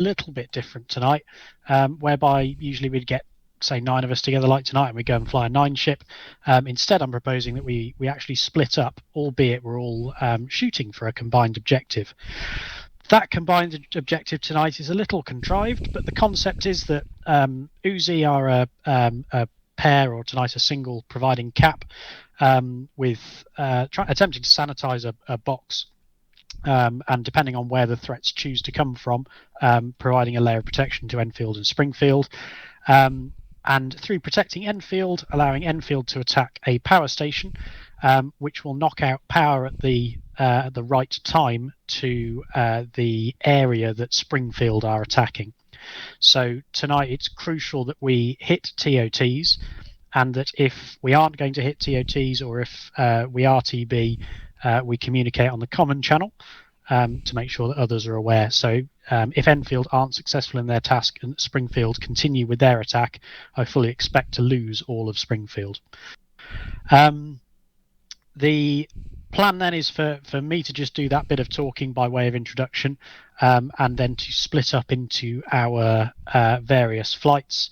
little bit different tonight, whereby usually we'd get, say, 9 of us together like tonight and we go and fly a 9 ship. Instead, I'm proposing that we actually split up, albeit we're all shooting for a combined objective. That combined objective tonight is a little contrived, but the concept is that Uzi are a pair, or tonight a single, providing cap with attempting to sanitize a box. And depending on where the threats choose to come from, providing a layer of protection to Enfield and Springfield. And through protecting Enfield, allowing Enfield to attack a power station, which will knock out power at the right time to the area that Springfield are attacking. So tonight it's crucial that we hit TOTs, and that if we aren't going to hit TOTs, or if we are TB, we communicate on the common channel to make sure that others are aware. So if Enfield aren't successful in their task and Springfield continue with their attack, I fully expect to lose all of Springfield. The plan then is for me to just do that bit of talking by way of introduction, and then to split up into our various flights.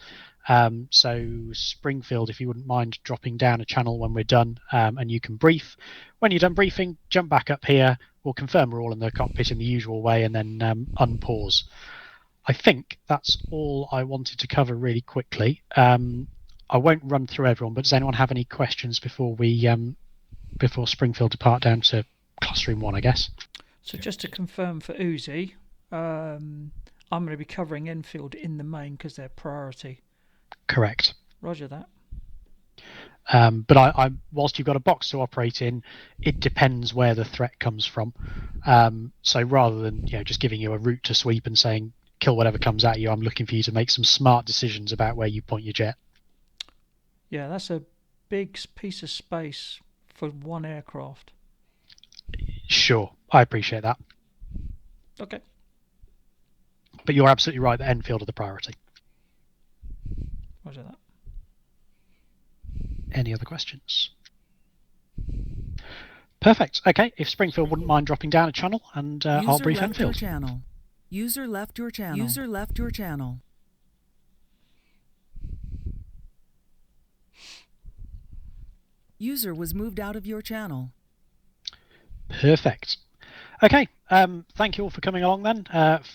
So Springfield, if you wouldn't mind dropping down a channel when we're done, and you can brief. When you're done briefing, jump back up here. We'll confirm we're all in the cockpit in the usual way, and then unpause. I think that's all I wanted to cover really quickly. I won't run through everyone, but does anyone have any questions before we before Springfield depart down to classroom 1, I guess? So just to confirm for Uzi, I'm going to be covering Enfield in the main because they're priority. Correct. Roger that. But I whilst you've got a box to operate in, it depends where the threat comes from. So rather than just giving you a route to sweep and saying kill whatever comes at you, I'm looking for you to make some smart decisions about where you point your jet. Yeah, that's a big piece of space for one aircraft. Sure, I appreciate that. Okay. But you're absolutely right that Enfield are the priority. Roger that. Any other questions? Perfect. Okay, if Springfield wouldn't mind dropping down a channel, and I'll brief Enfield. User left your channel. User left your channel. User was moved out of your channel. Perfect. Okay, thank you all for coming along then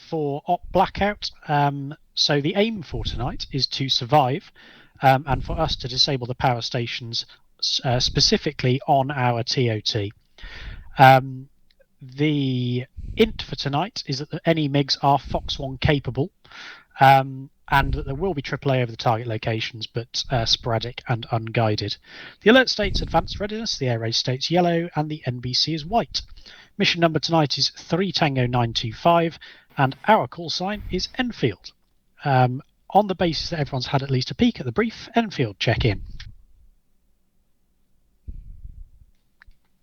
for Op Blackout. So the aim for tonight is to survive, and for us to disable the power stations specifically on our TOT. The int for tonight is that any MiGs are Fox 1 capable, and that there will be AAA over the target locations, but sporadic and unguided. The alert states advanced readiness, the air raid states yellow, and the NBC is white. Mission number tonight is 3 Tango 925, and our call sign is Enfield. On the basis that everyone's had at least a peek at the brief, Enfield, check in.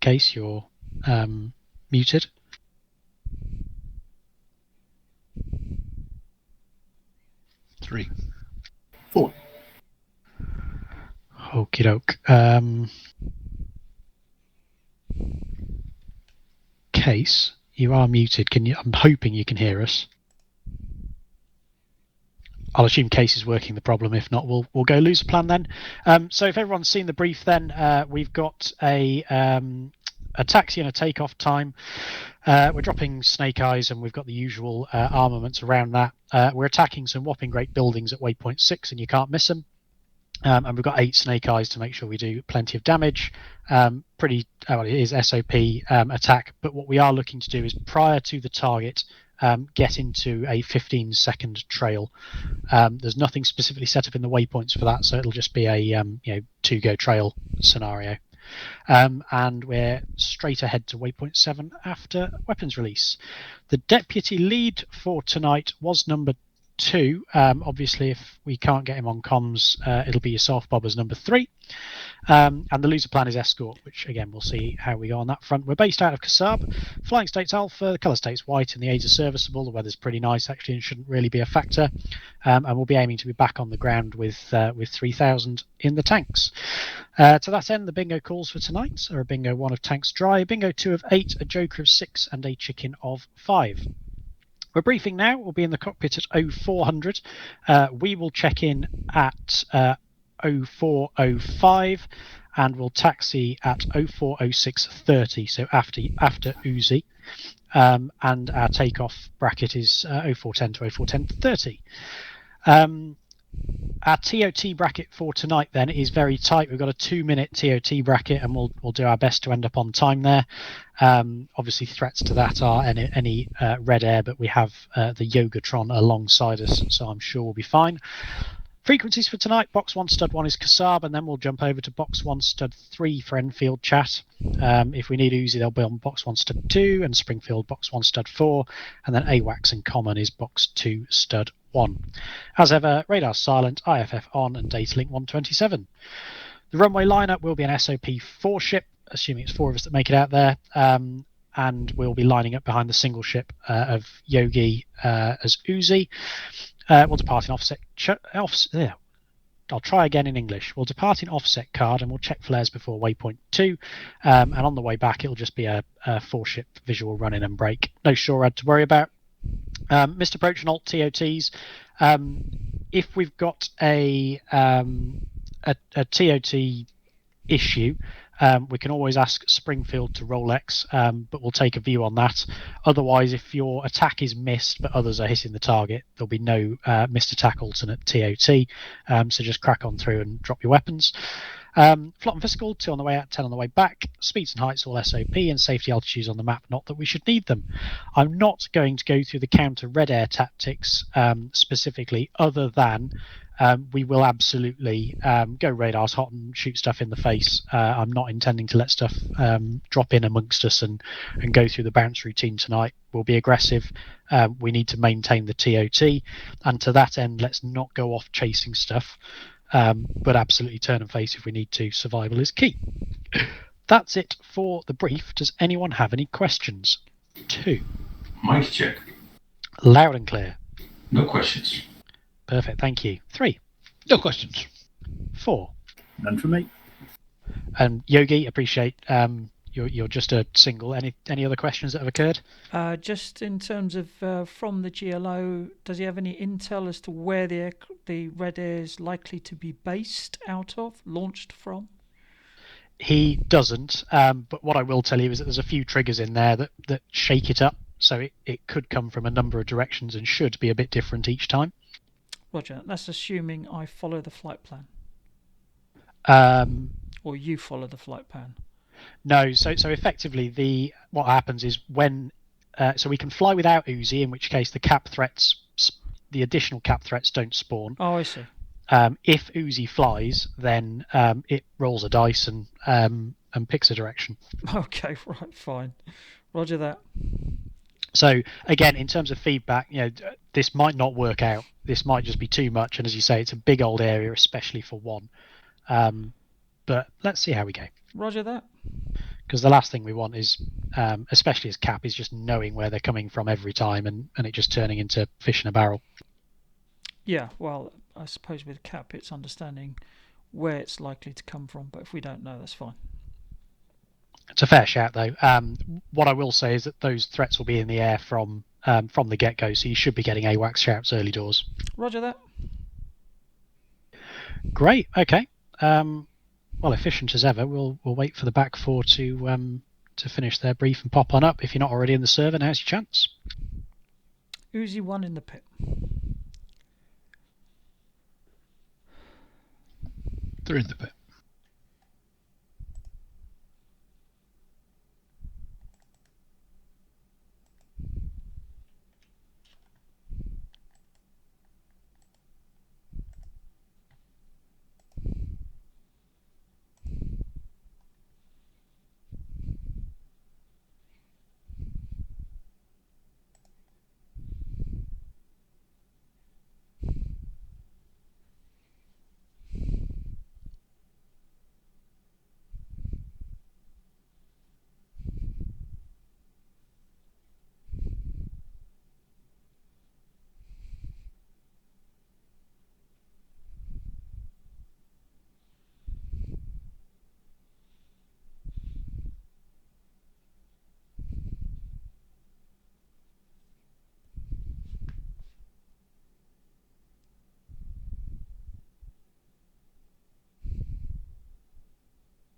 Case, you're muted. Three. 4. Okie doke. Case, you are muted. Can you? I'm hoping you can hear us. I'll assume Case is working the problem. If not, we'll go loser plan then. So if everyone's seen the brief, then we've got a taxi and a takeoff time. We're dropping Snake Eyes, and we've got the usual armaments around that. We're attacking some whopping great buildings at waypoint 6, and you can't miss them. And we've got 8 Snake Eyes to make sure we do plenty of damage. Well, it is SOP attack, but what we are looking to do is, prior to the target, get into a 15-second trail. There's nothing specifically set up in the waypoints for that, so it'll just be a 2-go trail scenario. And we're straight ahead to waypoint 7 after weapons release. The deputy lead for tonight was number 2. Obviously, if we can't get him on comms, it'll be yourself, Bob, as number 3. And the loser plan is escort, which again we'll see how we go on that front. We're based out of Kasab. Flying state's alpha, the colour state's white, and the aids are serviceable. The weather's pretty nice actually, and shouldn't really be a factor. And we'll be aiming to be back on the ground with 3,000 in the tanks. To that end, the bingo calls for tonight are a bingo 1 of tanks dry, a bingo 2 of 8, a joker of 6, and a chicken of 5. We're briefing now. We'll be in the cockpit at 0400. We will check in at 0405 and we'll taxi at 040630, so after Uzi. And our takeoff bracket is 0410 to 041030. Our TOT bracket for tonight then is very tight. We've got a 2-minute TOT bracket, and we'll do our best to end up on time there. Obviously, threats to that are any red air, but we have the Yogatron alongside us, so I'm sure we'll be fine. Frequencies for tonight: box 1 stud 1 is Kassab, and then we'll jump over to box 1 stud 3 for Enfield chat. If we need Uzi, they'll be on box 1 stud 2, and Springfield box 1 stud 4, and then AWACS and Common is box 2 stud 1. As ever, radar silent, IFF on, and data link 127. The runway lineup will be an SOP 4 ship, assuming it's 4 of us that make it out there, and we'll be lining up behind the single ship of Yogi as Uzi. We'll depart in offset. I'll try again in English. We'll depart in offset card and we'll check flares before waypoint 2. And on the way back, it'll just be a 4-ship visual run-in and break. No SHORAD to worry about. Missed approach and alt TOTs. If we've got a TOT issue, we can always ask Springfield to roll X, but we'll take a view on that. Otherwise, if your attack is missed but others are hitting the target, there'll be no missed attack alternate TOT, so just crack on through and drop your weapons. Flot and physical, 2 on the way out, 10 on the way back. Speeds and heights all SOP, and safety altitudes on the map, not that we should need them. I'm not going to go through the counter red air tactics specifically, other than we will absolutely go radars hot and shoot stuff in the face. I'm not intending to let stuff drop in amongst us and go through the bounce routine tonight. We'll be aggressive. We need to maintain the TOT, and to that end, let's not go off chasing stuff. But absolutely turn and face if we need to. Survival is key. That's it for the brief. Does anyone have any questions? 2. Mic check. Loud and clear. No questions. Perfect, thank you. 3. No questions. 4. None from me. And Yogi, appreciate you're just a single. Any other questions that have occurred? Just in terms of from the GLO, does he have any intel as to where the Red Air is likely to be based out of, launched from? He doesn't, but what I will tell you is that there's a few triggers in there that shake it up, so it could come from a number of directions and should be a bit different each time. Roger, that's assuming I follow the flight plan. Or you follow the flight plan. No, so effectively what happens is when so we can fly without Uzi, in which case the additional cap threats don't spawn. Oh, I see. If Uzi flies, then it rolls a dice and picks a direction. Okay, right, fine. Roger that. So again, in terms of feedback, this might not work out. This might just be too much, and as you say, it's a big old area, especially for one. But let's see how we go. Roger that. Because the last thing we want is, especially as cap, is just knowing where they're coming from every time and it just turning into fish in a barrel. Yeah, well, I suppose with cap, it's understanding where it's likely to come from, but if we don't know, that's fine. It's a fair shout, though. What I will say is that those threats will be in the air from the get-go, so you should be getting AWACS shouts early doors. Roger that. Great. Okay. Well, efficient as ever. We'll wait for the back 4 to finish their brief and pop on up. If you're not already in the server, now's your chance. Uzi 1 in the pit. They're in the pit.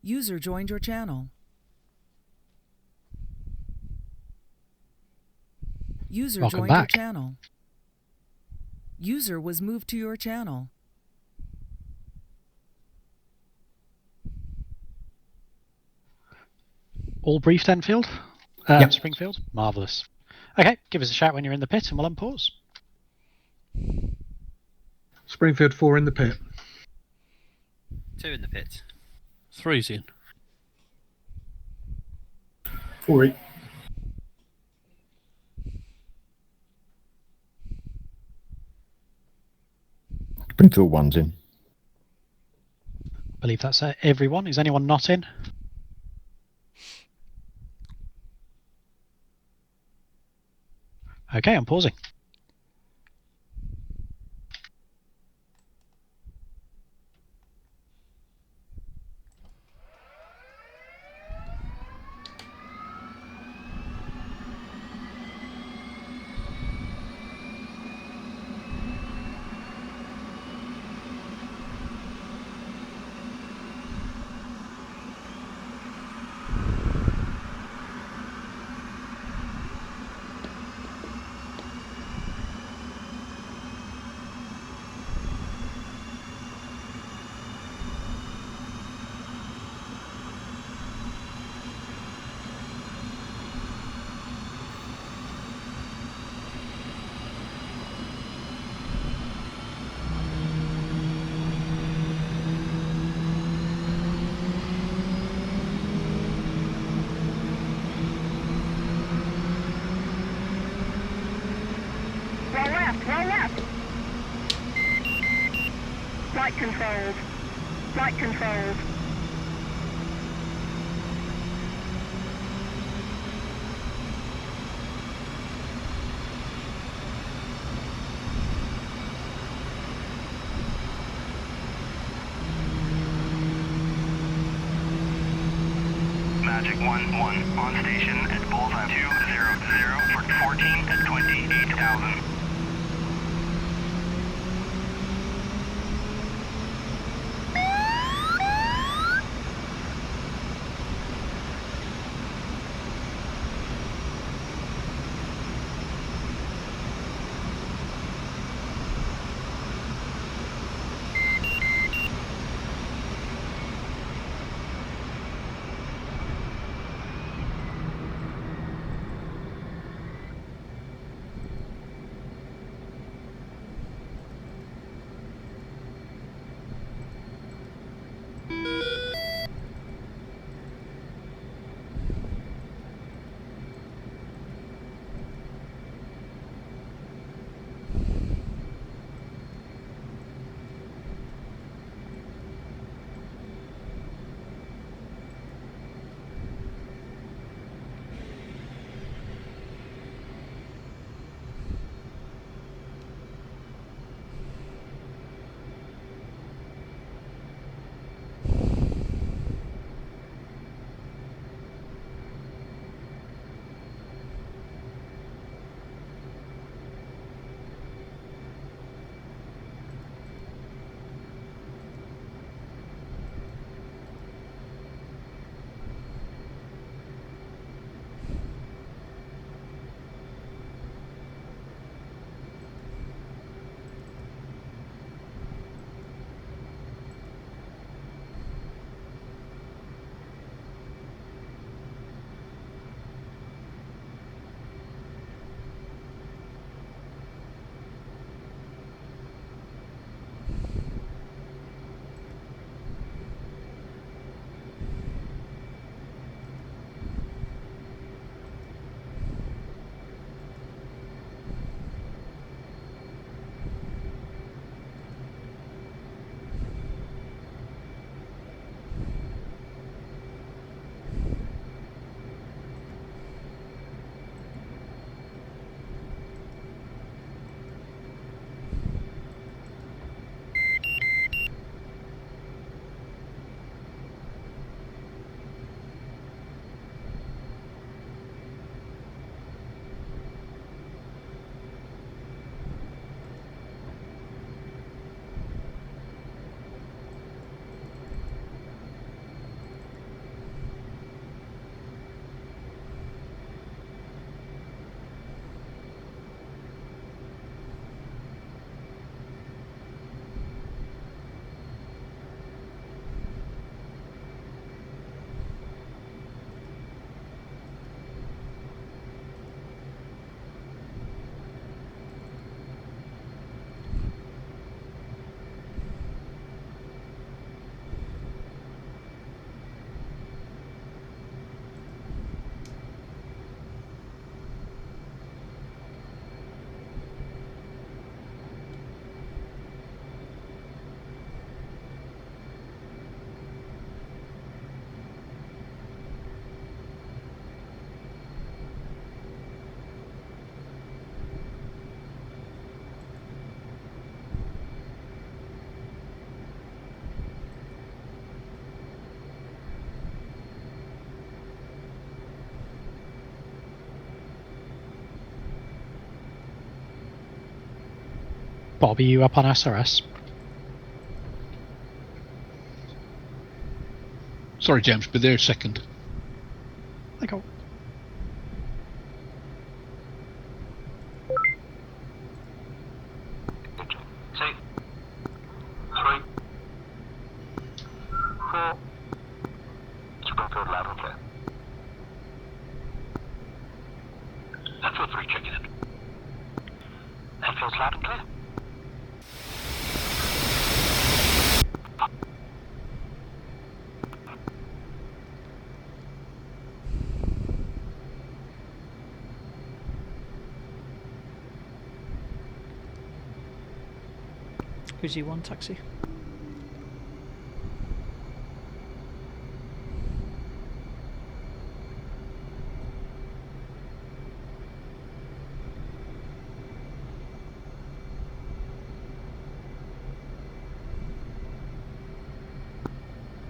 User joined your channel. User Welcome joined back. your channel. User was moved to your channel. All briefed, Enfield? Yep. Springfield? Marvellous. Okay, give us a shout when you're in the pit and we'll unpause. Springfield 4 in the pit. 2 in the pit. 3's in. 4. Springfield 1's in. I believe that's everyone. Is anyone not in? Okay, I'm pausing. Roll left. Flight controls. Flight controls. Magic 1-1 on station at bullseye 200 for 14 at 28,000. Bob, are you up on SRS? Sorry, James, but they're second. Okay. Two, 3, 4. Springfield loud and clear. Enfield 3 checking in. Enfield's loud and clear. Uzi 1 taxi.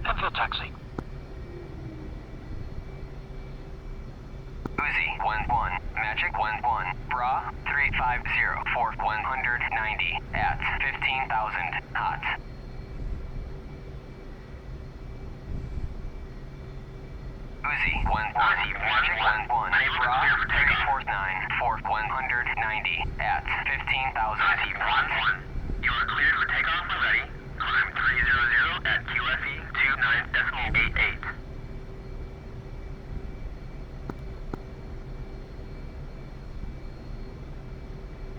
Enfield taxi. Uzi 1-1, Magic 1-1, Bra 350 for 190 at 15,000 hot. Uzi 1-1, Magic 1-1, Bra 349 for 190 at 15,000. Uzi 1-1, you are cleared for takeoff and ready. Climb 300 at QFE 29.88.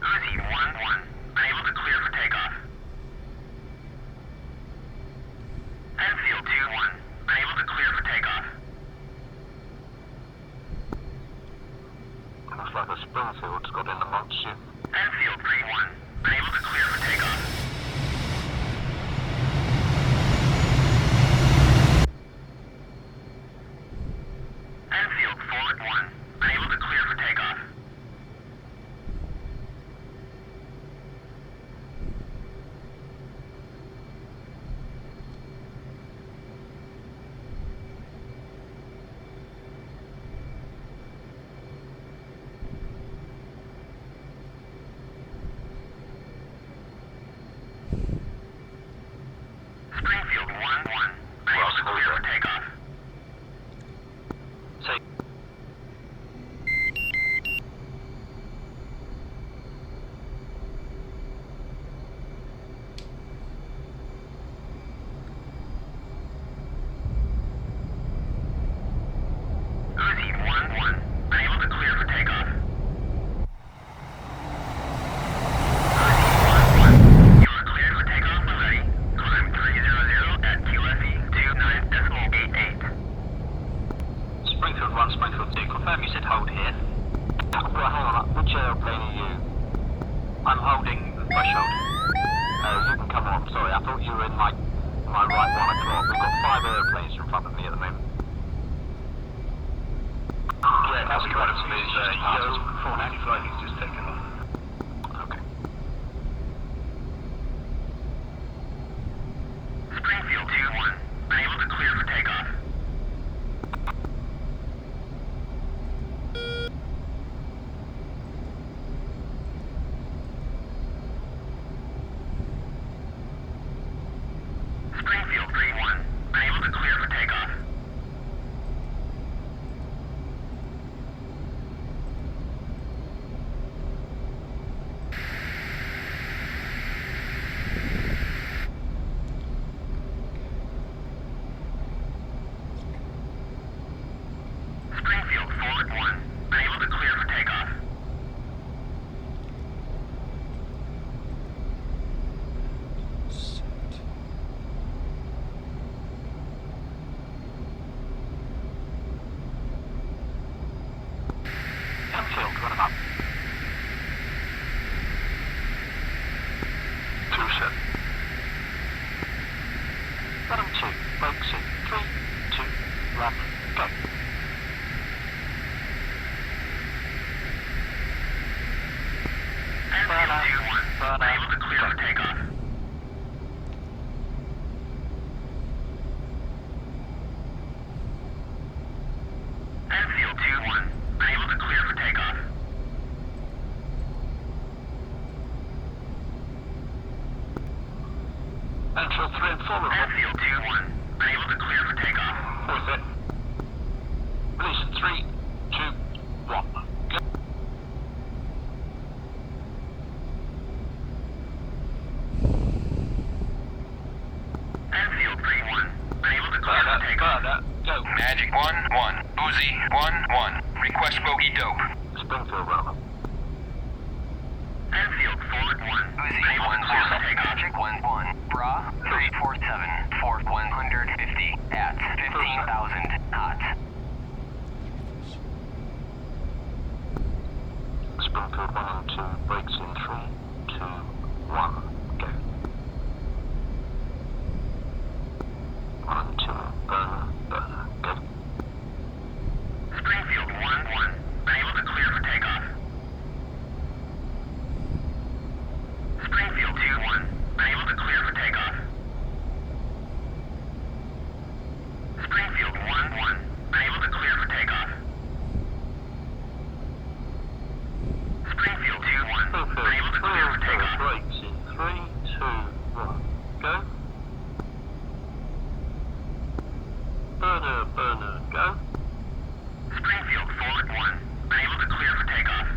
Uzi 1-1, unable to clear for takeoff. Enfield 2-1, unable to clear for takeoff. Looks like a Springfield's got in amongst you. Enfield 3-1, unable to clear for takeoff. Enfield 4-1, unable to clear for takeoff. Springfield 1-1, unable to clear for takeoff. Say. Uzi 1-1, unable to clear for takeoff. Uzi 1-1, you are cleared for takeoff and ready. Climb 300 at QFE 29.88. Springfield 1, Springfield 2, confirm you said hold here. Well, hang on, which airplane are you? I'm holding the threshold. You can come on, sorry, I thought you were in my right 1 o'clock. We've got 5 airplanes in front of me at the moment. Yeah, that's correct. Yo, 490 flight, he's just taken off. Okay. Springfield 2-1, unable to clear for takeoff. Springfield 3-1, unable to clear for takeoff. Enfield 3 and 4. Enfield 2-1. Unable to clear for takeoff. Worth it. Release in 3, 2, 1. Go. Enfield 3-1. Unable to clear for takeoff. Go. Magic 1-1. Uzi 1-1. Request bogey dope. Springfield Bravo. Enfield 4-1. Uzi 1-0. Magic 1-1. Bra 347. For 150 at 15,000 hot. Springfield 1 and 2. Brakes in 3, 2, 1. Go. 1 and 2. Burner. Go. Springfield 1-1. Unable to clear for takeoff. Springfield 2-1. Unable to clear for takeoff. Springfield 1-1. Unable to clear for takeoff. Springfield 2-1. Unable to clear for takeoff. Brakes in 3, 2, 1. Go. Burner, go. Springfield 4-1. Unable to clear for takeoff.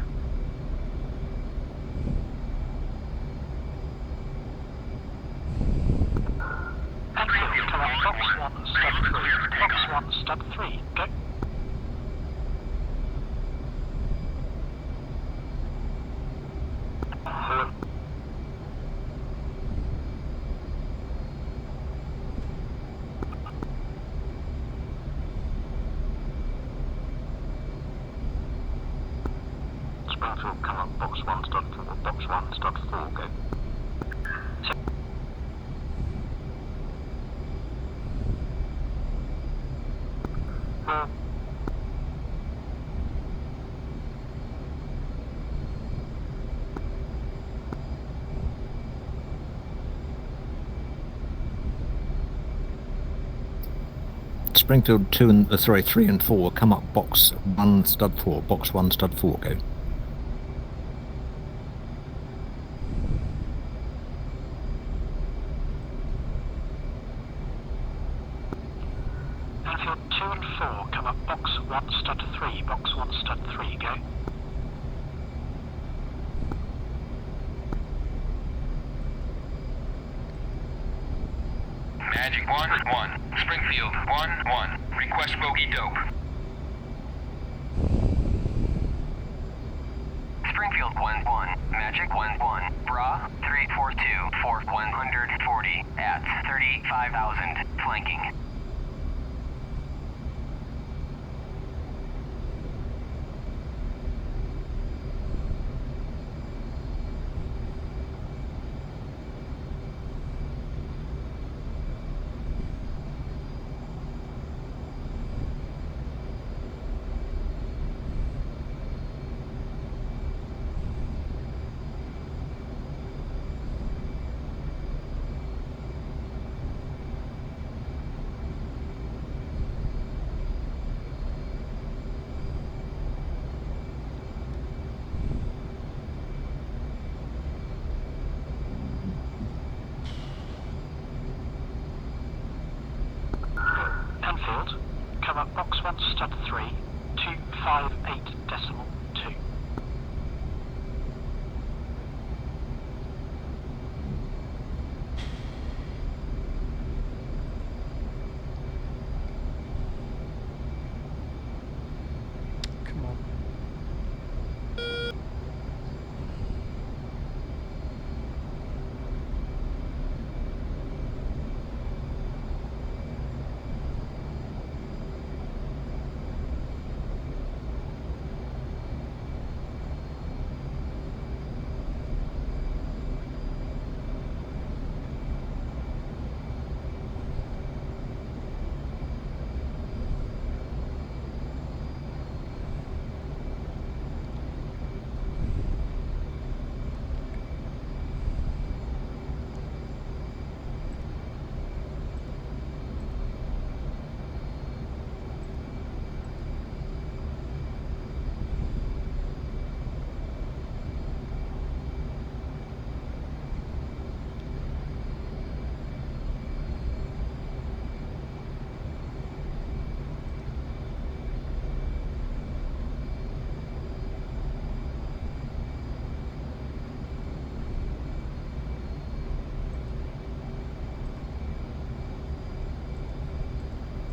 Springfield 4-1. Unable to clear for takeoff. Box 1, stop 3. Go. Springfield, come up, box 1, start 4, box 1, start 4, go. Springfield 2 and 3 and 4 come up box 1 stud 4. Box 1 stud 4 go. Enfield 2 and 4 come up box 1 stud 3. Box 1 stud 3 go. Magic 1-1. Springfield 1-1. Request bogey dope. Springfield 1-1. Magic 1-1. Bra 342 for 140 at 35,000. Flanking.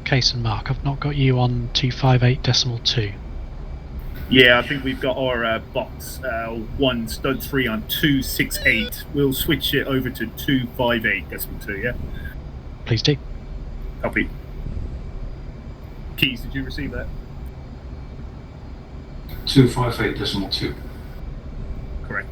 Case and Mark, I've not got you on 258.2. Yeah, I think we've got our box 1 stud 3 on 268. We'll switch it over to 258.2, yeah? Please do. Copy. Keys, did you receive that? 258.2. Correct.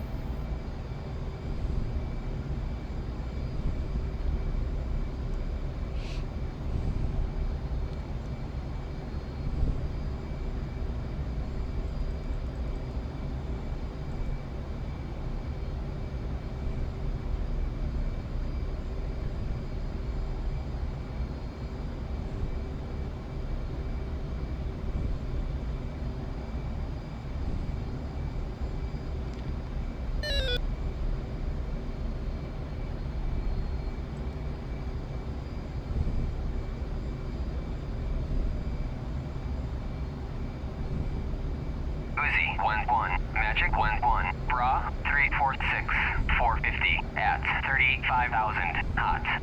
Uzi 1-1, Magic 1-1, Bra 3846, 450 at 35,000 hot.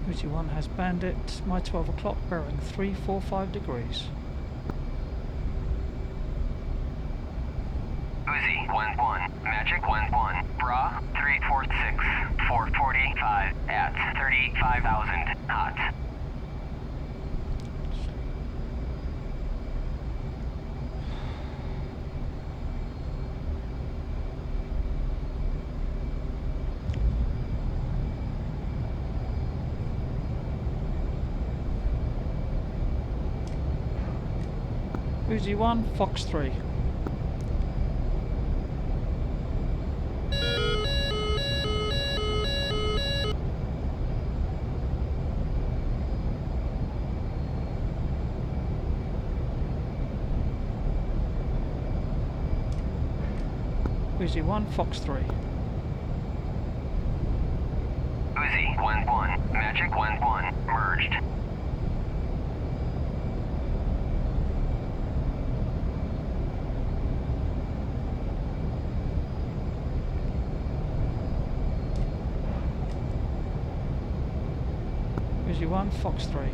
Uzi 1 has Bandit, my 12 o'clock, bearing 345 degrees. Uzi 1-1, Magic 1-1, Bra 3846, 445 at 35,000 hot. Uzi 1, Fox 3. Uzi 1, Fox 3. Uzi 1-1, Magic 1-1, merged. Uzi 1, Fox 3.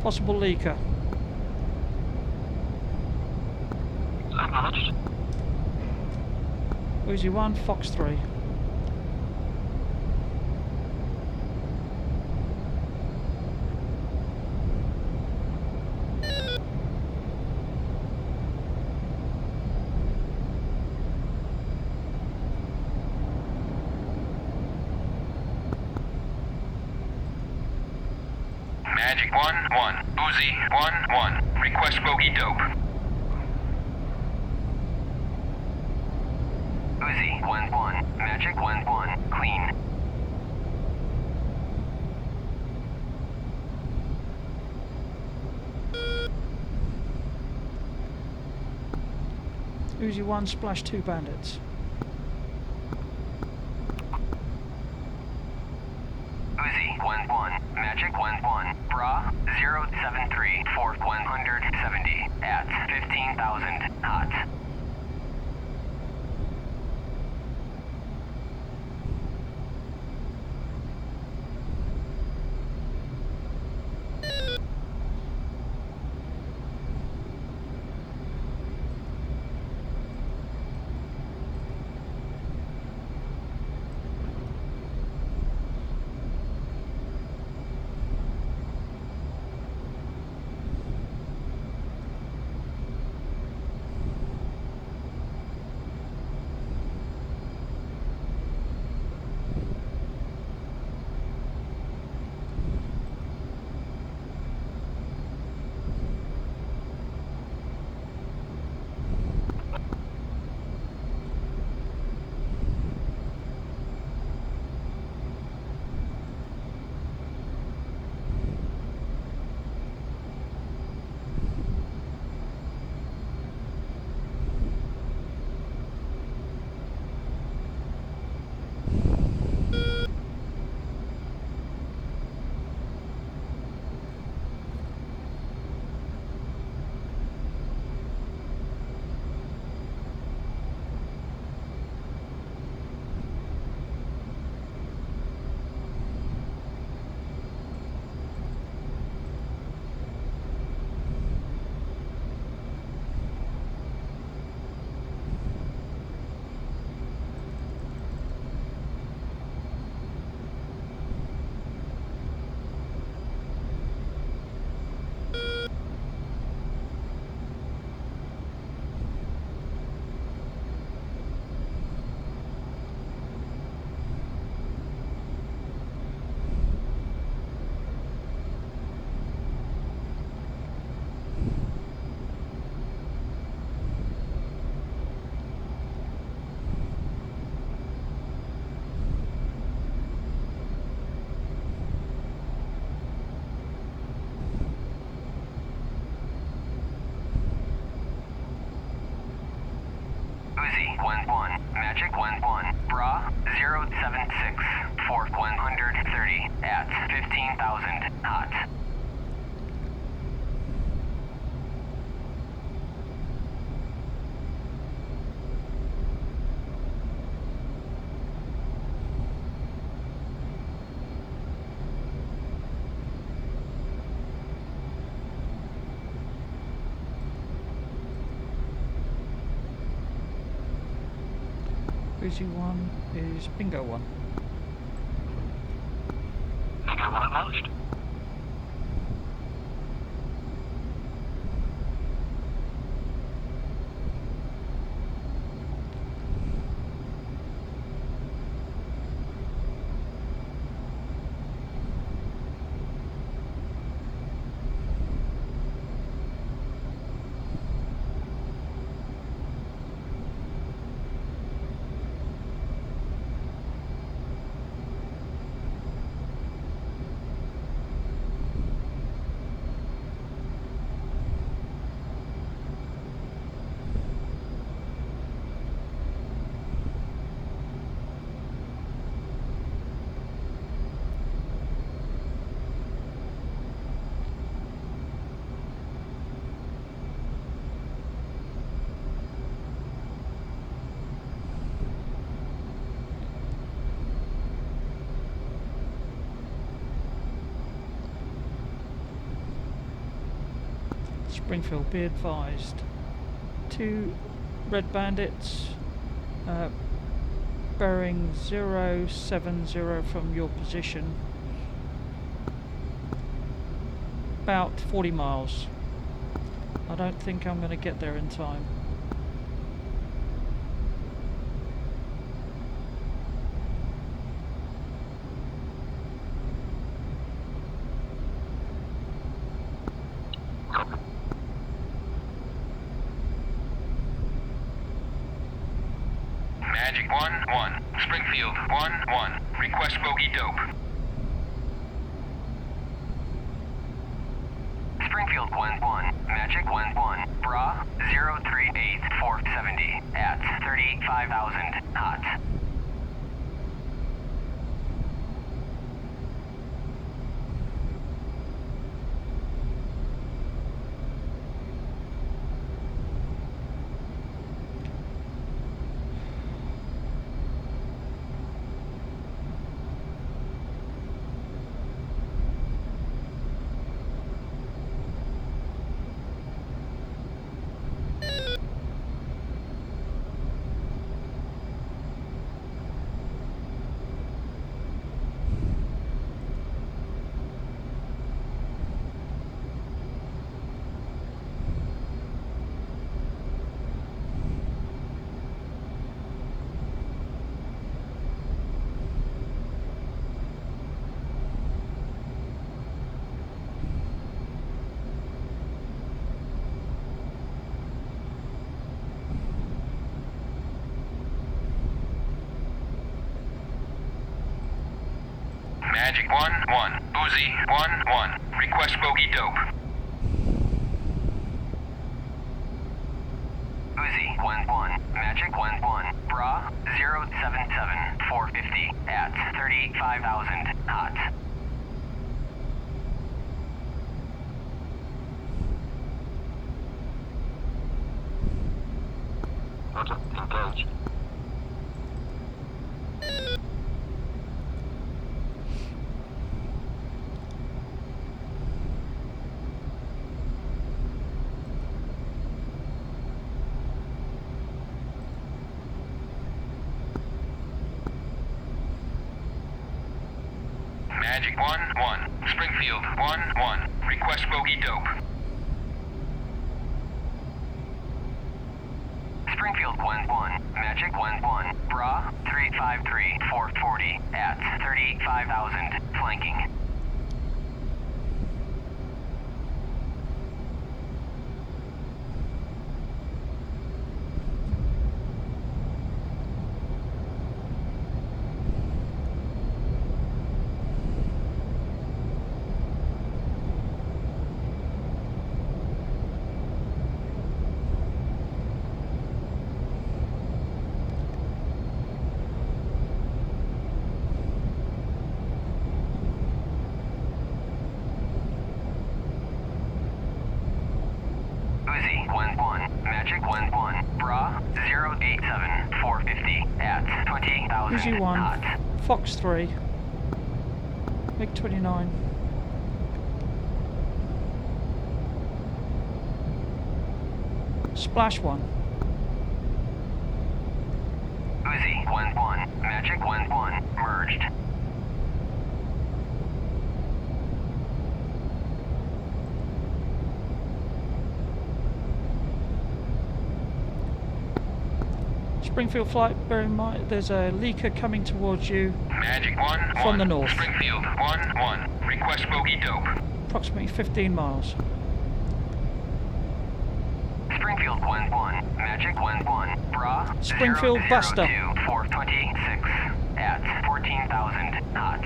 Possible leaker. Acknowledged. Uzi 1, Fox 3. Magic 1-1, Uzi 1-1, request bogey dope. Uzi 1-1, Magic 1-1, clean. Uzi 1, Splash 2 Bandits. Uzi 1-1, Magic 1-1, Bra 073 for 170 at 15,000 hot. Magic 1-1, Bra 076, for 130 at 15,000 hot. Busy 1 is Bingo 1. Bingo 1 acknowledged. Springfield, be advised. 2 red bandits bearing 070 from your position. About 40 miles. I don't think I'm going to get there in time. Magic 1-1, Springfield 1-1, request bogey dope. Springfield 1-1, Magic 1-1, Bra 038 470 at 35,000 hot. Magic 1-1, Uzi 1-1, request bogey dope. Uzi 1-1, Magic 1-1, Bra 077 450 at 35,000 hot. Roger, engage. Magic 1-1, Springfield 1-1, request bogey dope. Springfield 1-1, Magic 1-1, Bra 353 440 at 35,000, flanking. 11, Magic 11, Bra 087, 450 at 20,000 Uzi 1, knots. Fox 3, MiG-29. Splash 1. Uzi 11, Magic 11, merged. Springfield flight, bear in mind there's a leaker coming towards you Magic 1, from the north. Springfield 1, request bogey dope. Approximately 15 miles. Springfield 11, Magic 11, Bra Springfield 002, Buster. 426 at 14,000 knots.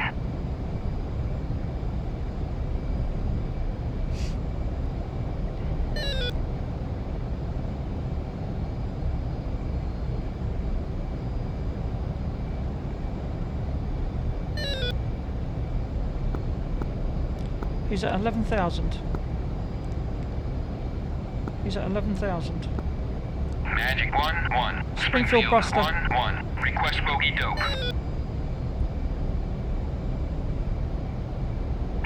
He's at 11,000. He's at 11,000. Magic 1, Springfield Buster. 1, request bogey dope.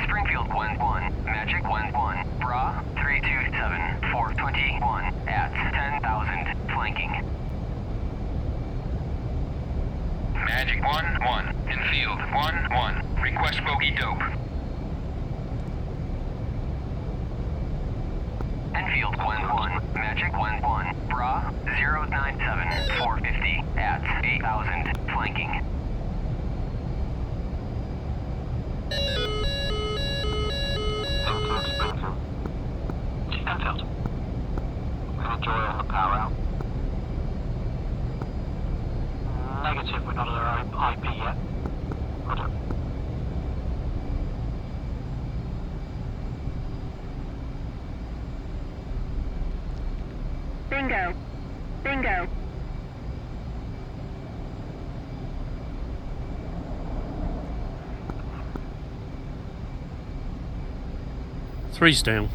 Springfield 11, Magic 11, Bra 327, 421 at 10,000 flanking. Magic 1, Enfield 1, request bogey dope. Enfield 11, Magic 11, Bra 097, 450 at 8,000 flanking. Enfield, Springfield. Enfield. Enjoy on the power out. Negative, we're not at our IP yet. Roger. Bingo. Bingo. Three's down.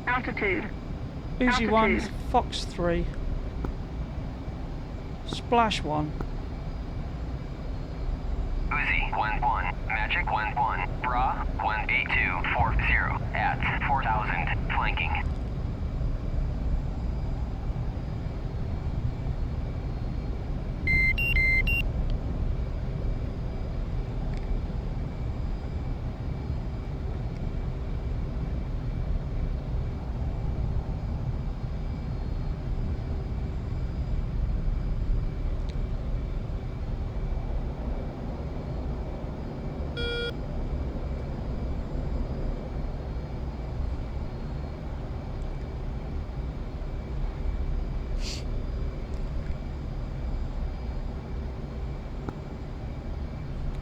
Altitude. Uzi 1, Altitude. Fox 3. Splash 1. Uzi 11, Magic 11, Bra 18240 at 4,000 flanking.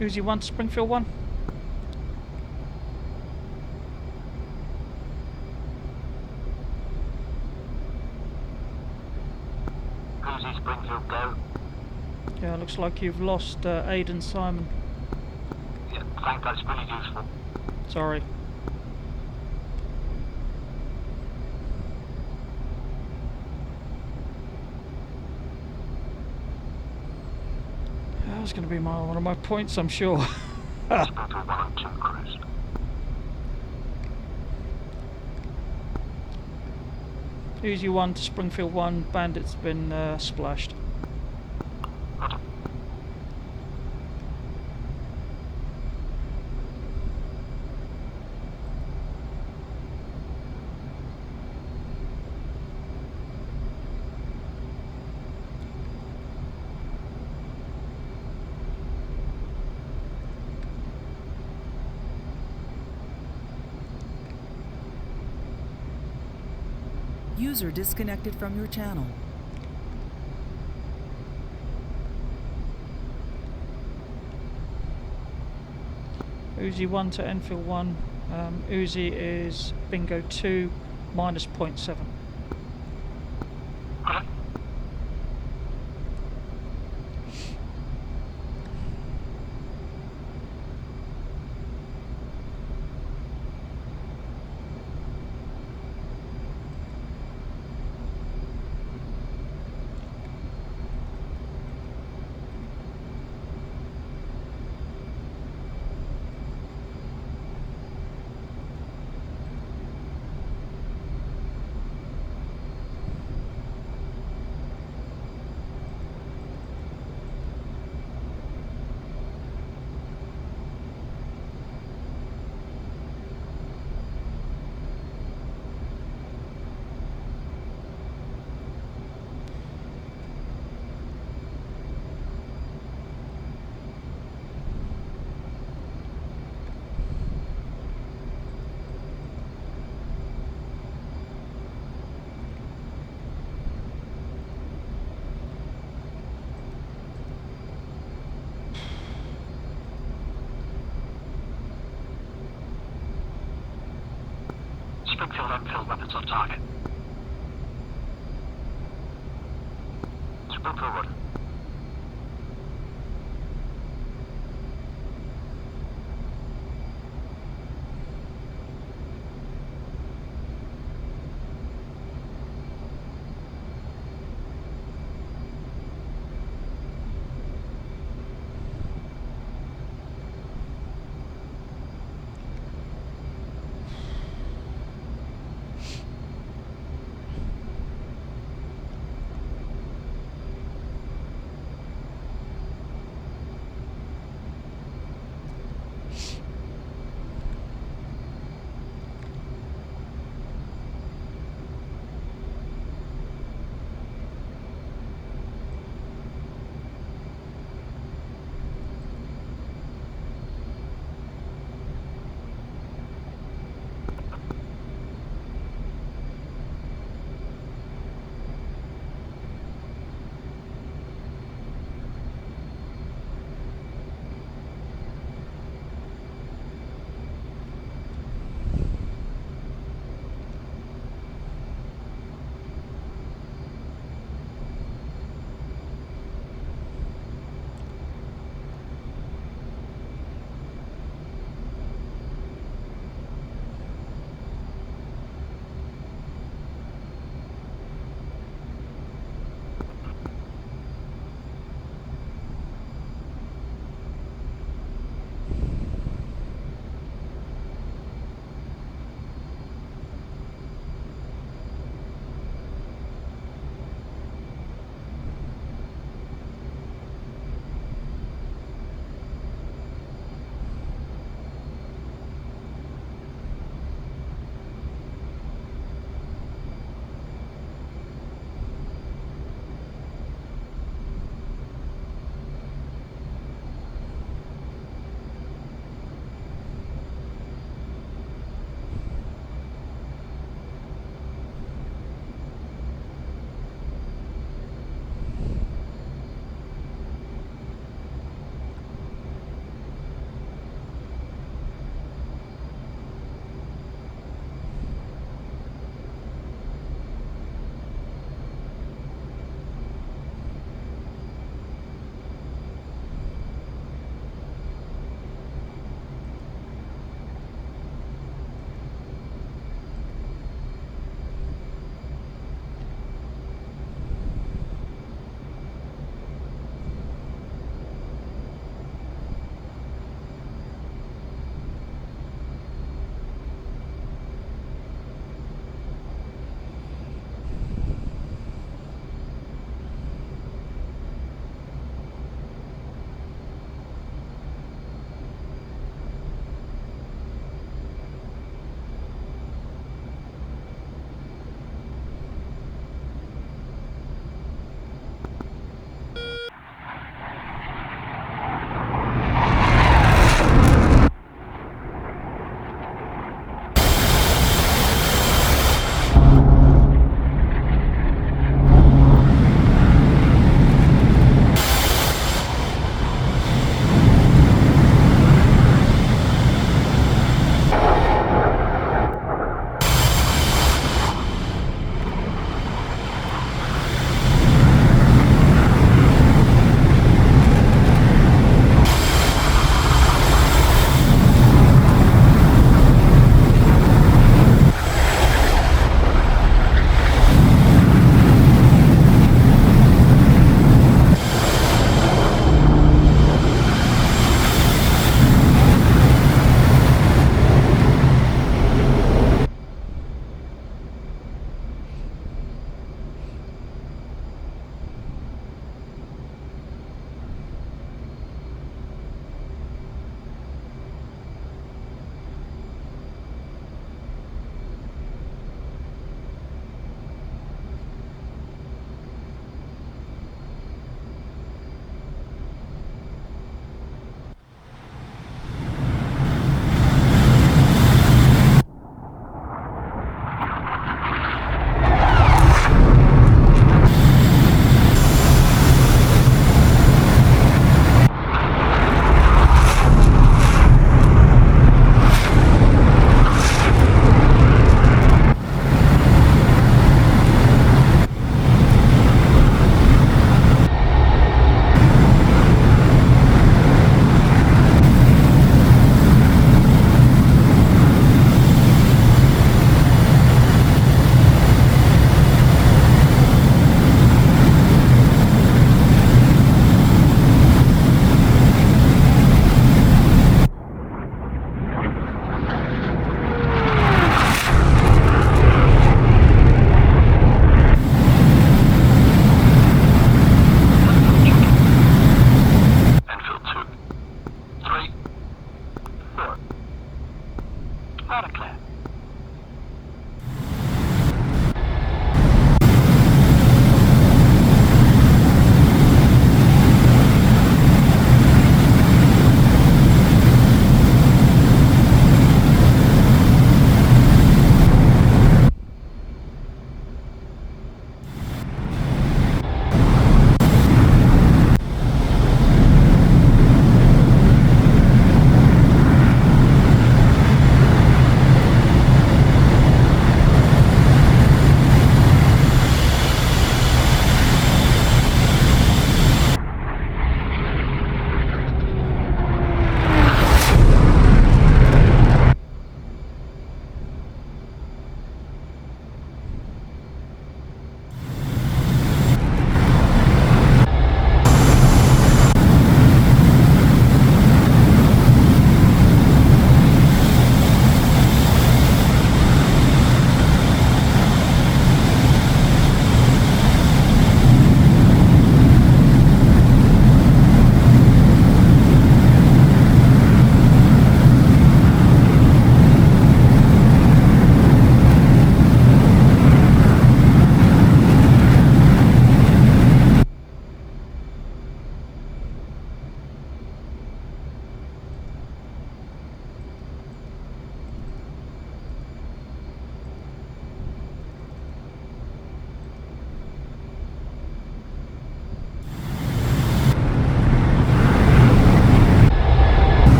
Uzi 1 to Springfield 1. Uzi Springfield, go. Yeah, looks like you've lost Aiden Simon. Yeah, thank God, it's pretty useful. Sorry. That's going to be one of my points, I'm sure. Springfield 1 and 2 cruise. Uzi 1 to Springfield 1, Bandit's been splashed. User disconnected from your channel. Uzi 1 to Enfield 1. Uzi is Bingo 2, minus 0.7. Okay. Springfield, Enfield, weapons on target. Spring forward.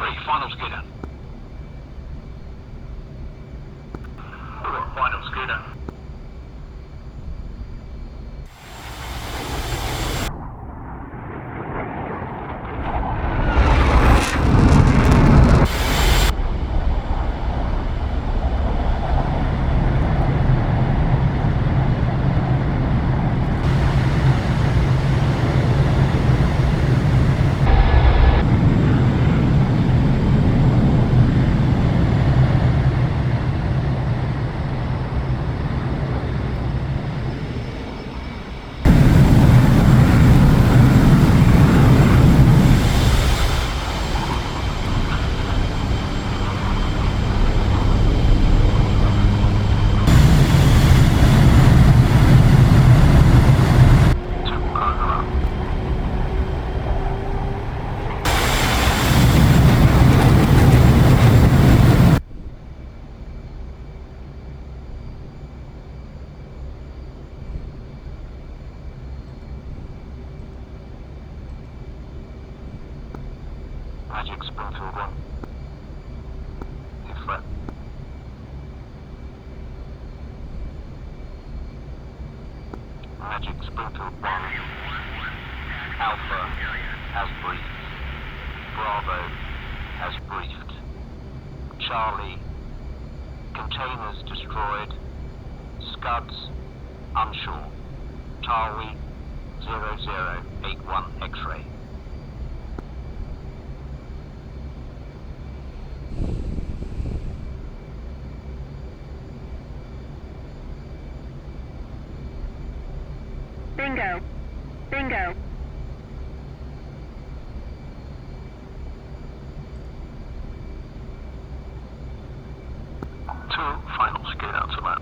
3, final scooter. Final scooter. Magic Springfield 1. New threat. Magic Springfield 1. Alpha has briefed. Bravo has briefed. Charlie. Containers destroyed. Scuds unsure. Charlie 0081 X-ray. Bingo. Bingo. Final skate out to that.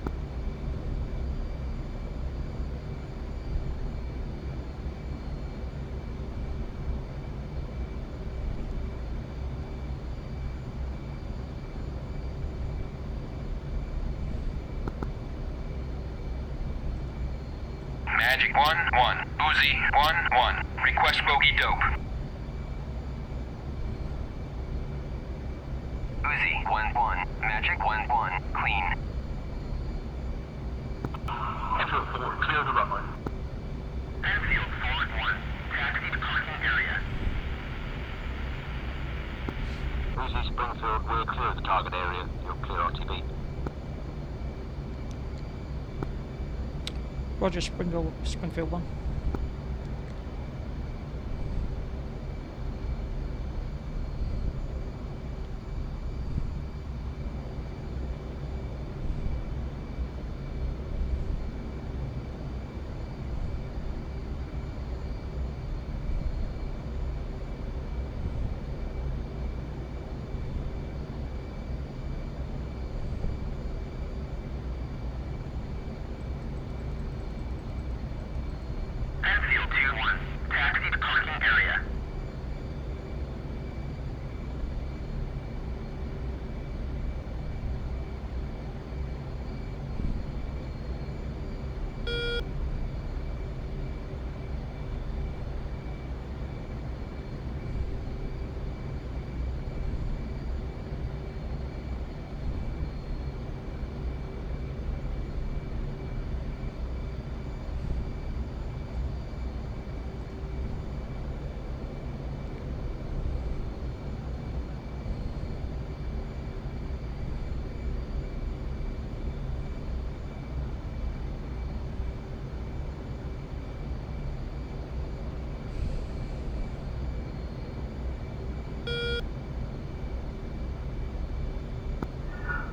Magic 1-1. Uzi 1-1. Request bogey dope. Uzi 1-1. Magic 1-1. Clean. Enfield 4, clear the runway. Enfield 4-1. Taxi to parking area. Uzi Springfield, we're clear of the target area. You're clear RTB. Roger, Springfield 1. Enfield 2-1. Taxi to parking area.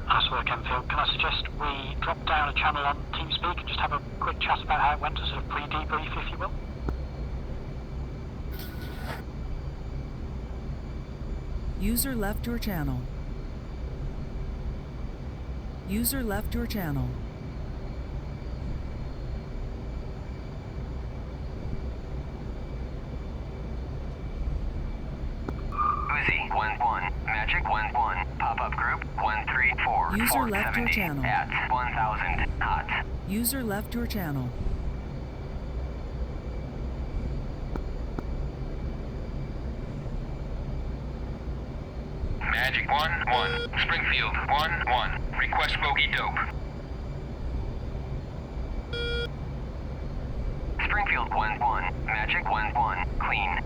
Nice work, Enfield. Can I suggest we drop down a channel on TeamSpeak and just have a quick chat about how it went, a sort of pre-debrief, if you will? User left your channel. User left your channel. Uzi 1-1. Magic 1-1. Pop-up group 134. User left your 470 channel. at 1000 hot. User left your channel. 1-1. Springfield 1-1. Request bogey dope. Springfield 1-1. Magic 1-1. Clean.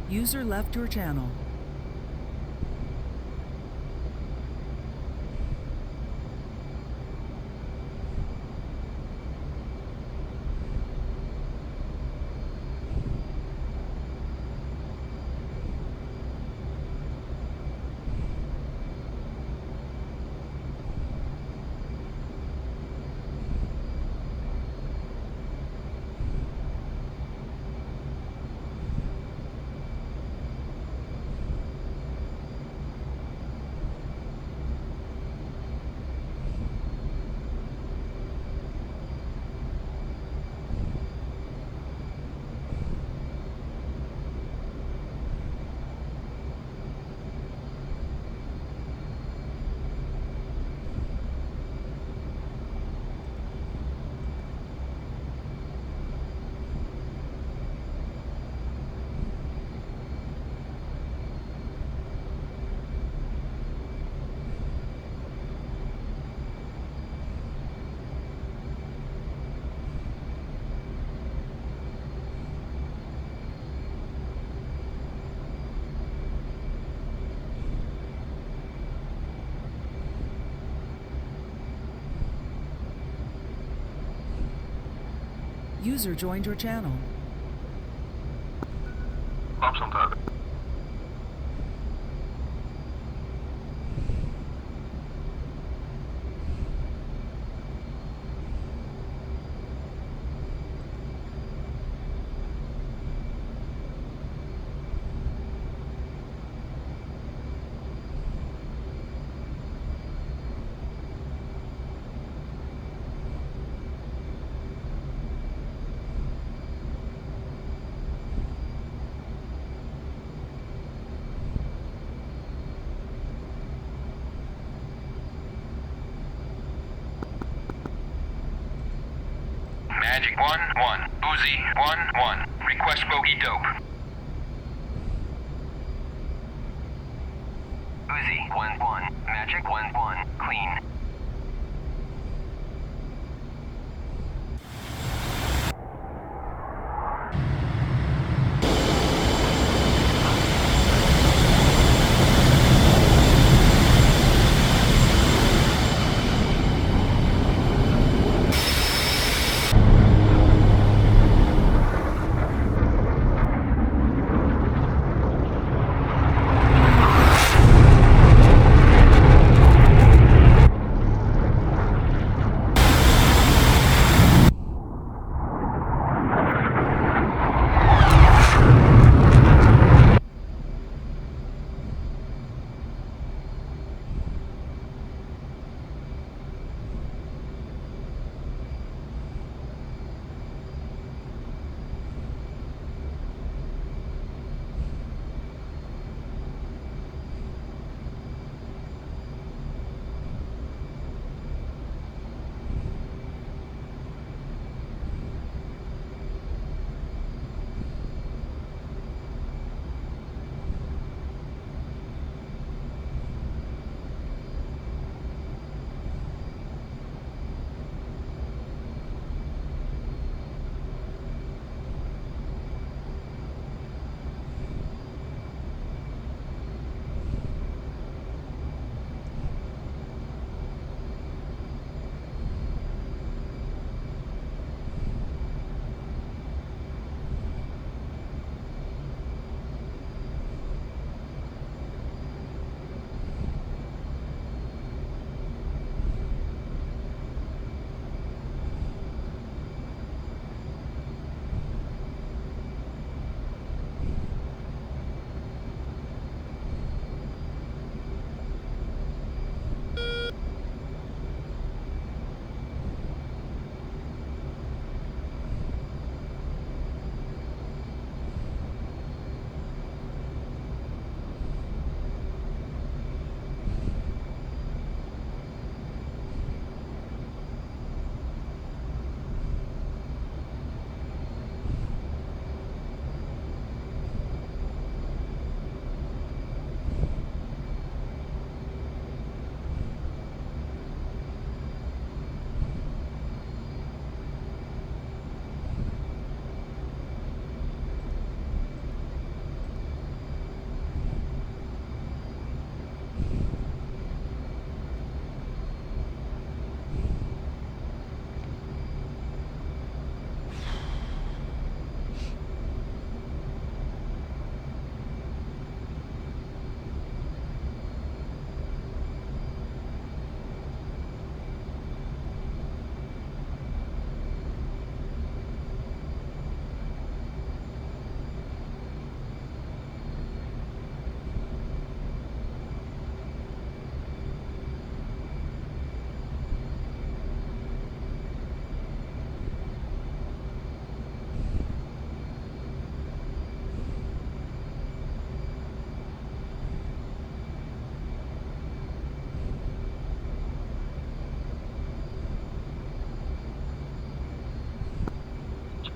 User left your channel. User joined your channel. Bombs on target. Magic 1-1. Uzi 1-1. Request bogey dope. Uzi 1-1. Magic 1-1. Clean.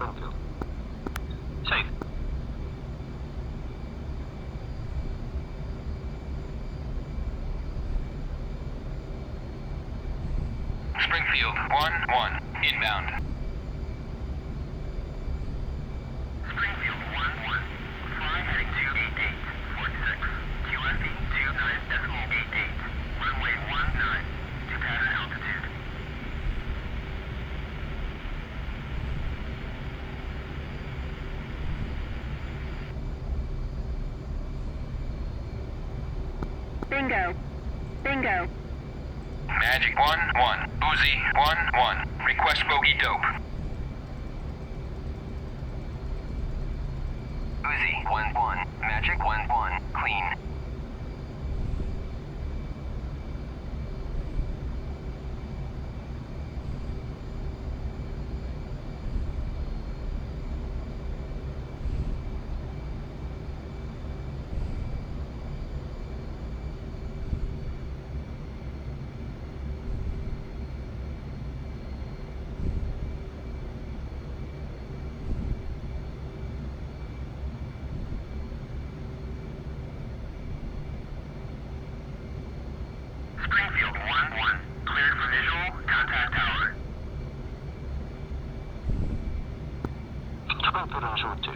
Springfield. 2. Springfield 1-1, inbound. Springfield 1-1, fly heading 288, 46, QFE 29.88, runway 19, to pattern altitude. Bingo. Bingo. Magic 1-1, Uzi 1-1, request bogey dope. Uzi 1-1, Magic 1-1, clean. Springfield 1-1, cleared for visual, contact tower. Springfield on short 2.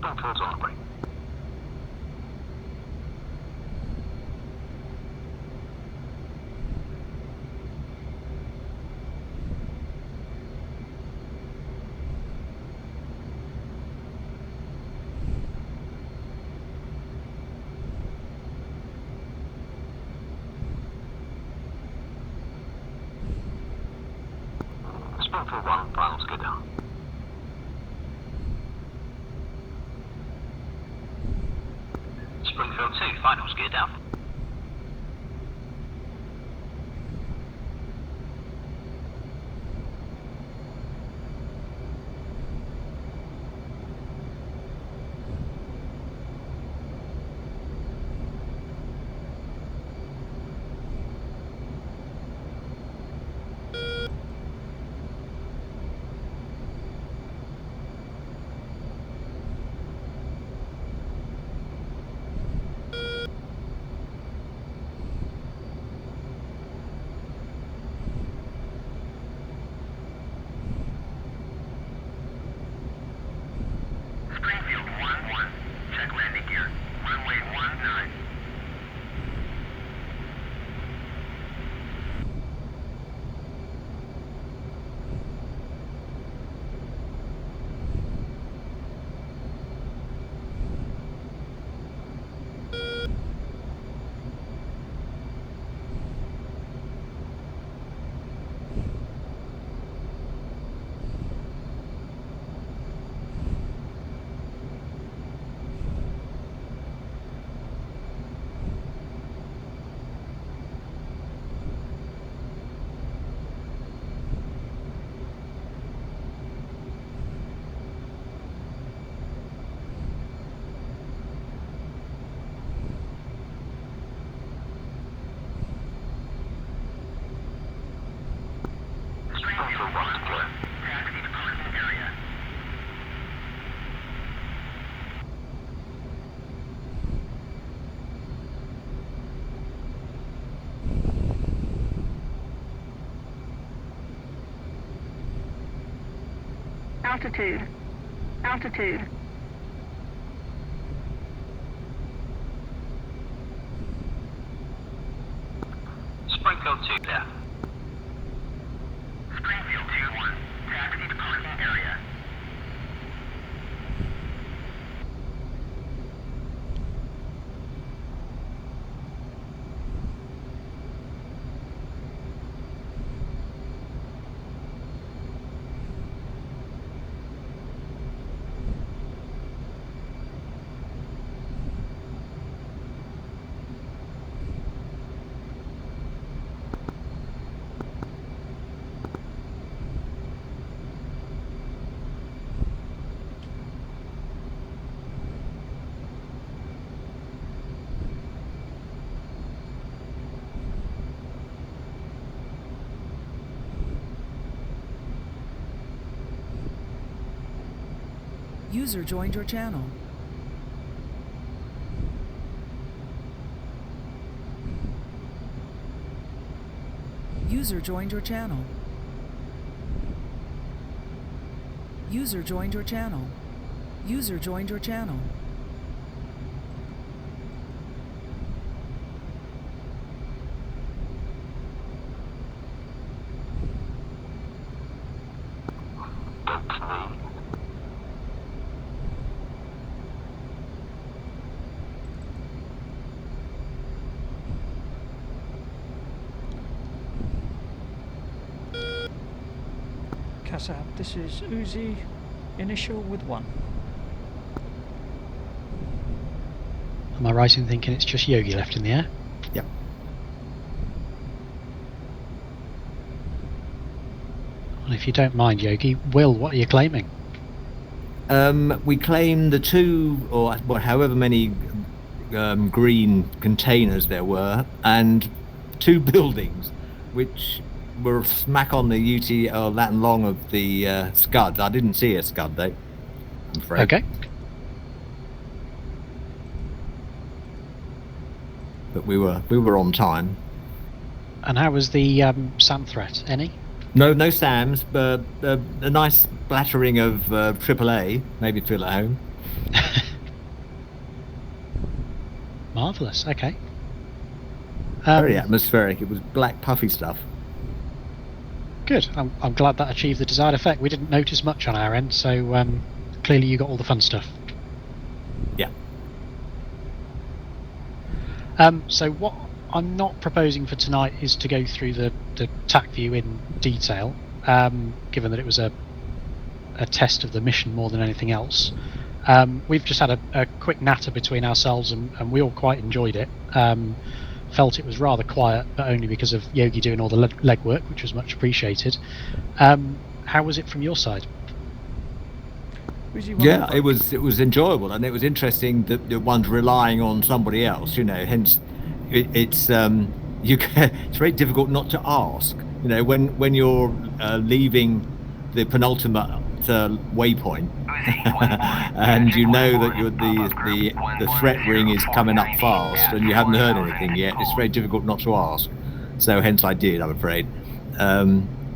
Springfield's on break. Springfield 1, final skid down. Springfield 2, final gear down. Springfield 1-1, check landing gear, runway 19. Springfield 1 clear. Taxi to parking area. Altitude. Altitude. Springfield 2 clear. Springfield 2-1, taxi to parking area. User joined your channel. User joined your channel. User joined your channel. User joined your channel. Casab, this is Uzi, initial with 1. Am I right in thinking it's just Yogi left in the air? Yep. Well, if you don't mind, Yogi, Will, what are you claiming? We claim the 2 or however many green containers there were, and 2 buildings, which were smack on the UT or that long of the Scud. I didn't see a Scud though, I'm afraid. Okay. But we were on time. And how was the SAM threat? Any? No SAMs, but a nice splattering of AAA. Maybe feel at home. Marvellous. Okay. Very atmospheric. It was black puffy stuff. Good. I'm glad that achieved the desired effect. We didn't notice much on our end, so clearly you got all the fun stuff. Yeah. So what I'm not proposing for tonight is to go through the TAC view in detail, given that it was a test of the mission more than anything else. We've just had a quick natter between ourselves, and we all quite enjoyed it. Felt it was rather quiet, but only because of Yogi doing all the legwork, which was much appreciated. How was it from your side? Yeah, it was enjoyable, and it was interesting that the one's relying on somebody else. You know, hence it's it's very difficult not to ask. You know, when you're leaving the penultimate waypoint, and you know that the threat ring is coming up fast, and you haven't heard anything yet. It's very difficult not to ask. So hence I did, I'm afraid.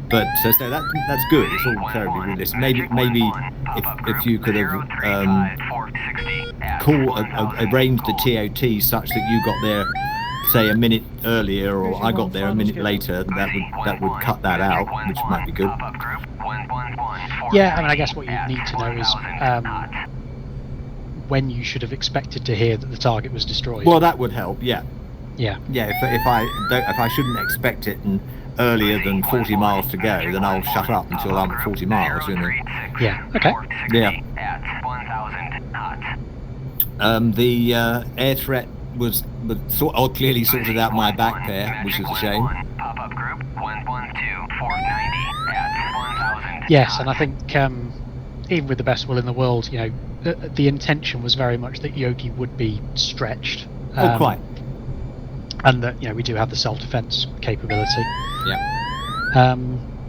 But so that's good. It's all terribly realistic. Maybe if you could have arranged the TOT such that you got there, say, a minute earlier, or I got there a minute later, that would cut that out, which might be good. Yeah, I mean, I guess what you need to know is when you should have expected to hear that the target was destroyed. Well, that would help. Yeah. Yeah. Yeah. If I shouldn't expect it and earlier than 40 miles to go, then I'll shut up until I'm at 40 miles. You know. Yeah. Okay. Yeah. The air threat was clearly sorted out my back pair, which is a shame. Yes, and I think even with the best will in the world, you know, the intention was very much that Yogi would be stretched. Oh, quite. And that, you know, we do have the self-defense capability. Yeah.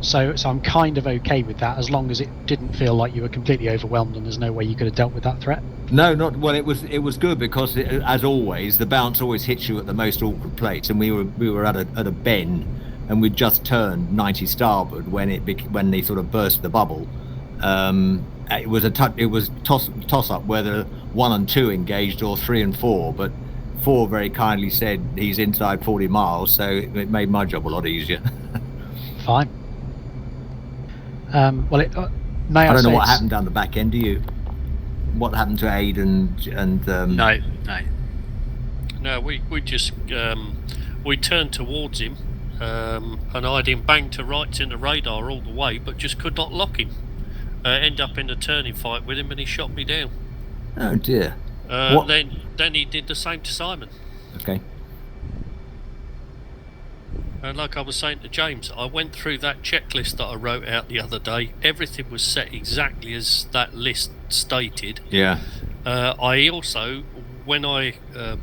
So I'm kind of okay with that, as long as it didn't feel like you were completely overwhelmed and there's no way you could have dealt with that threat. No, not well. It was good because, as always, the bounce always hits you at the most awkward place, and we were at a bend, and we'd just turned 90 starboard when they sort of burst the bubble. It was toss up whether 1 and 2 engaged or 3 and 4, but 4 very kindly said he's inside 40 miles, so it made my job a lot easier. Fine. Well, I don't know what happened down the back end. Do you? What happened to Aid and No, we just we turned towards him, and I had him bang to rights in the radar all the way, but just could not lock him. End up in a turning fight with him, and he shot me down. Oh dear. Then he did the same to Simon. Okay. And like I was saying to James, I went through that checklist that I wrote out the other day. Everything was set exactly as that list stated. Yeah. I also, when I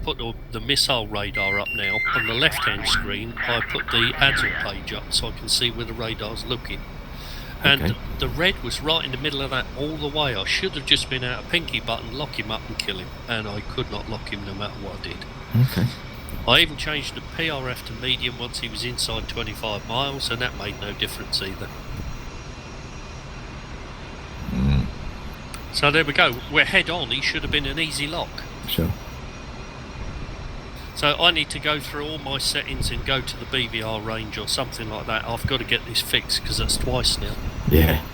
put the missile radar up now, on the left-hand screen, I put the ADSL page up so I can see where the radar's looking. And the red was right in the middle of that all the way. I should have just been out a pinky button, lock him up and kill him. And I could not lock him no matter what I did. Okay. I even changed the PRF to medium once he was inside 25 miles, and that made no difference either. So there we go. We're head on. He should have been an easy lock. Sure. So I need to go through all my settings and go to the BVR range or something like that. I've got to get this fixed because that's twice now. Yeah.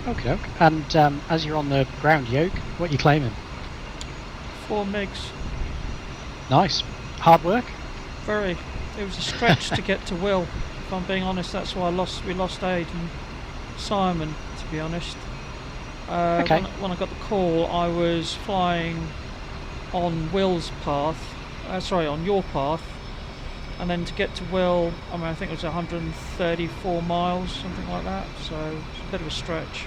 Okay. And as you're on the ground yoke, what are you claiming? 4 MiGs. Nice. Hard work? Very. It was a stretch to get to Will. If I'm being honest, that's why we lost Aid and Simon, to be honest. Okay. When I got the call, I was flying on Will's path, on your path, and then to get to Will, I think it was 134 miles, something like that, so it's a bit of a stretch.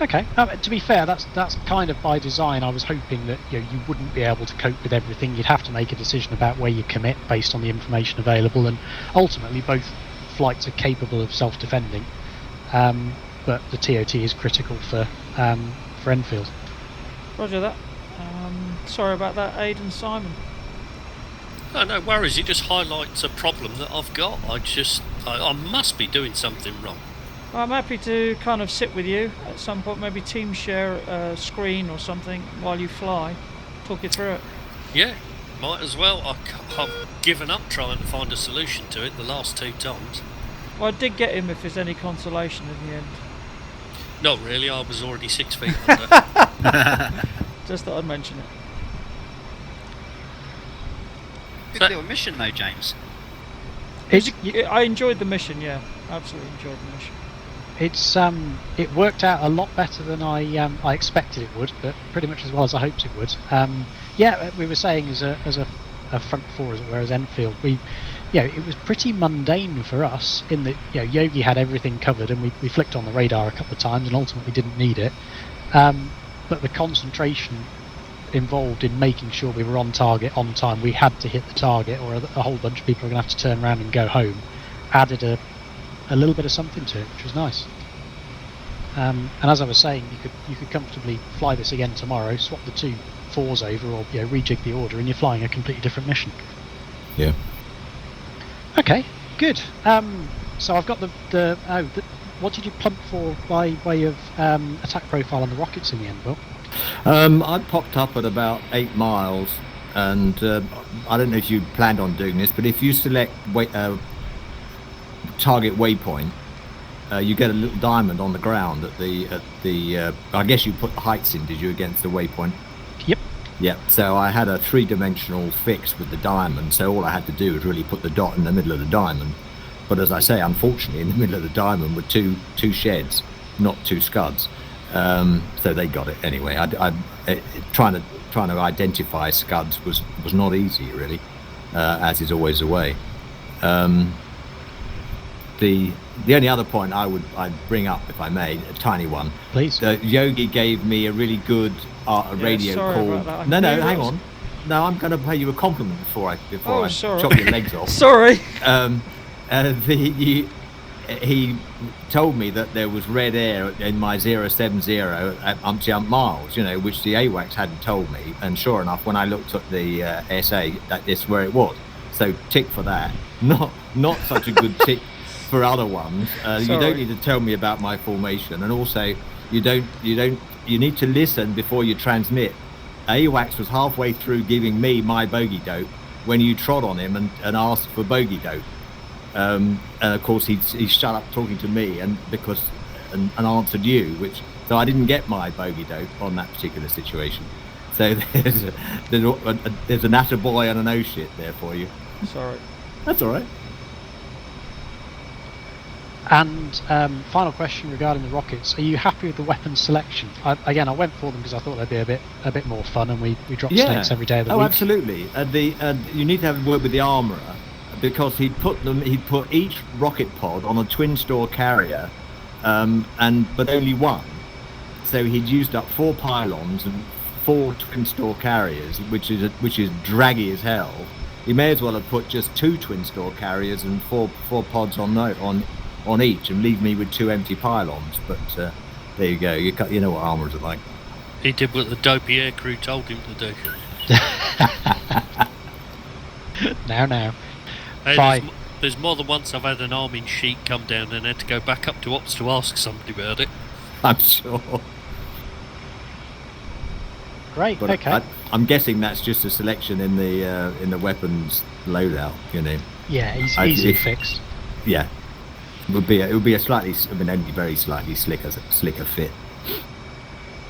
Okay. To be fair, that's kind of by design. I was hoping that you wouldn't be able to cope with everything. You'd have to make a decision about where you commit based on the information available, and ultimately both flights are capable of self-defending. But the TOT is critical for Enfield. Roger that. Sorry about that, Aid and Simon. No worries. It just highlights a problem that I've got. I must be doing something wrong. I'm happy to kind of sit with you at some point, maybe team share a screen or something while you fly, talk you through it. Yeah, might as well. I've given up trying to find a solution to it the last 2 times. Well, I did get him if there's any consolation in the end. Not really, I was already 6 feet under. Just thought I'd mention it. Good little mission though, James. I enjoyed the mission, yeah. Absolutely enjoyed the mission. It worked out a lot better than I expected it would, but pretty much as well as I hoped it would. We were saying as a front 4, as it were, as Enfield, it was pretty mundane for us in that Yogi had everything covered, and we flicked on the radar a couple of times and ultimately didn't need it. But the concentration involved in making sure we were on target on time, we had to hit the target, or a whole bunch of people are going to have to turn around and go home, added a little bit of something to it, which was nice. And as I was saying, you could comfortably fly this again tomorrow, swap the 2 4s over, or rejig the order, and you're flying a completely different mission. Yeah. Okay, good. So I've got the what did you plump for by way of attack profile on the rockets in the end, Will? I popped up at about 8 miles, and I don't know if you planned on doing this, but if you select target waypoint, you get a little diamond on the ground at the I guess you put the heights in, did you, against the waypoint? Yep. So I had a 3-dimensional fix with the diamond, so all I had to do was really put the dot in the middle of the diamond. But as I say, unfortunately, in the middle of the diamond were two sheds, not 2 scuds. So they got it anyway. Trying to identify scuds was not easy, really, as is always the way. The only other point I'd bring up, if I may, a tiny one. Please. Yogi gave me a really good radio call. No, hang on. No, I'm going to pay you a compliment before I chop your legs off. Sorry. He told me that there was red air in my 070 at umpty miles, which the AWACS hadn't told me. And sure enough, when I looked at the SA, that is where it was. So tick for that. Not such a good tick for other ones. You don't need to tell me about my formation, and also you need to listen before you transmit. AWACS was halfway through giving me my bogey dope when you trod on him and asked for bogey dope. And of course he shut up talking to me and answered you, so I didn't get my bogey dope on that particular situation. So there's an attaboy and an oh shit there for you. Sorry. That's all right. And final question regarding the rockets: are you happy with the weapon selection? I went for them because I thought they'd be a bit more fun, and we drop snakes every day of the week. Oh, absolutely. You need to have a word with the armourer, because he'd put each rocket pod on a twin store carrier, but only one. So he'd used up 4 pylons and 4 twin store carriers, which is draggy as hell. He may as well have put just 2 twin store carriers and 4 pods on on each and leave me with 2 empty pylons. But there you go. You know what armourers are like. He did what the dopey aircrew told him to do. Now. Hey, there's more than once I've had an arming sheet come down and had to go back up to ops to ask somebody about it. I'm sure. Great. But okay. I'm guessing that's just a selection in the weapons loadout. You know. Yeah, easy fixed. Yeah, it would be a slightly, only very slightly slicker fit.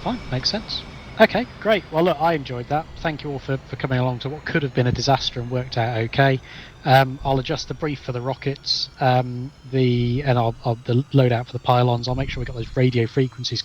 Fine, makes sense. Okay, great. Well, look, I enjoyed that. Thank you all for coming along to what could have been a disaster and worked out okay. I'll adjust the brief for the rockets, I'll the loadout for the pylons. I'll make sure we got those radio frequencies